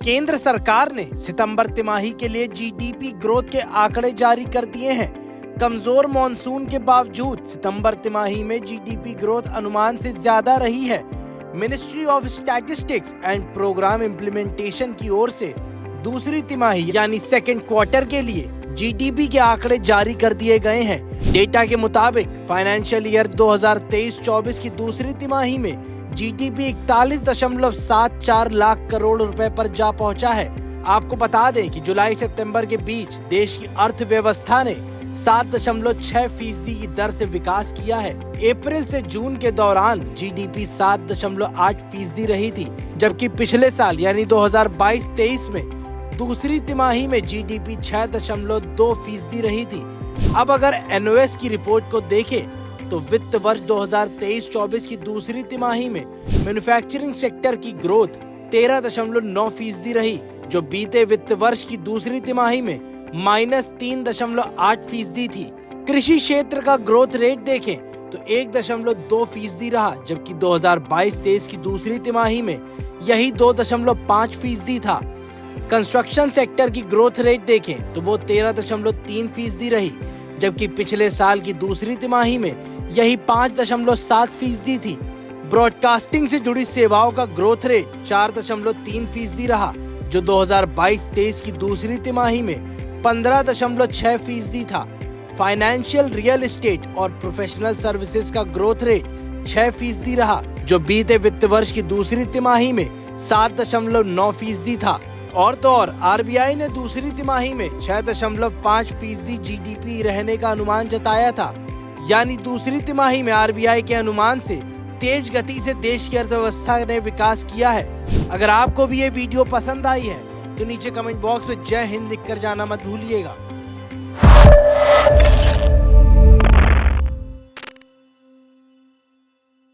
केंद्र सरकार ने सितंबर तिमाही के लिए जीडीपी ग्रोथ के आंकड़े जारी कर दिए हैं। कमजोर मॉनसून के बावजूद सितंबर तिमाही में जीडीपी ग्रोथ अनुमान से ज्यादा रही है। Ministry of statistics and programme implementation की ओर से दूसरी तिमाही यानी सेकेंड क्वार्टर के लिए जीडीपी के आंकड़े जारी कर दिए गए हैं। डेटा के मुताबिक फाइनेंशियल ईयर 2023-24 की दूसरी तिमाही में जीडीपी 41.74 लाख करोड़ रुपए पर जा पहुंचा है। आपको बता दें कि जुलाई सितंबर के बीच देश की अर्थव्यवस्था ने 7.6% की दर से विकास किया है। अप्रैल से जून के दौरान जीडीपी 7.8% रही थी, जबकि पिछले साल यानी 2022-23 में दूसरी तिमाही में जीडीपी 6.2% रही थी। अब अगर एनओएस की रिपोर्ट को देखें तो वित्त वर्ष 2023-24 की दूसरी तिमाही में मैन्युफैक्चरिंग सेक्टर की ग्रोथ 13.9% रही, जो बीते वित्त वर्ष की दूसरी तिमाही में -3.8% थी। कृषि क्षेत्र का ग्रोथ रेट देखें तो 1.2% रहा, जबकि 2022-23 की दूसरी तिमाही में यही 2.5% था। कंस्ट्रक्शन सेक्टर की ग्रोथ रेट देखें तो वो 13.3% रही, जबकि पिछले साल की दूसरी तिमाही में यही 5.7% थी। ब्रॉडकास्टिंग से जुड़ी सेवाओं का ग्रोथ रेट 4.3% रहा, जो 2022-23 की दूसरी तिमाही में 15.6% था। फाइनेंशियल, रियल एस्टेट और प्रोफेशनल सर्विसेज का ग्रोथ रेट 6% रहा, जो बीते वित्त वर्ष की दूसरी तिमाही में 7.9% था। और तो और आरबीआई ने दूसरी तिमाही में 6.5% जीडीपी रहने का अनुमान जताया था। यानी दूसरी तिमाही में आरबीआई के अनुमान से तेज गति से देश की अर्थव्यवस्था ने विकास किया है। अगर आपको भी ये वीडियो पसंद आई है तो नीचे कमेंट बॉक्स में जय हिंद लिखकर जाना मत भूलिएगा।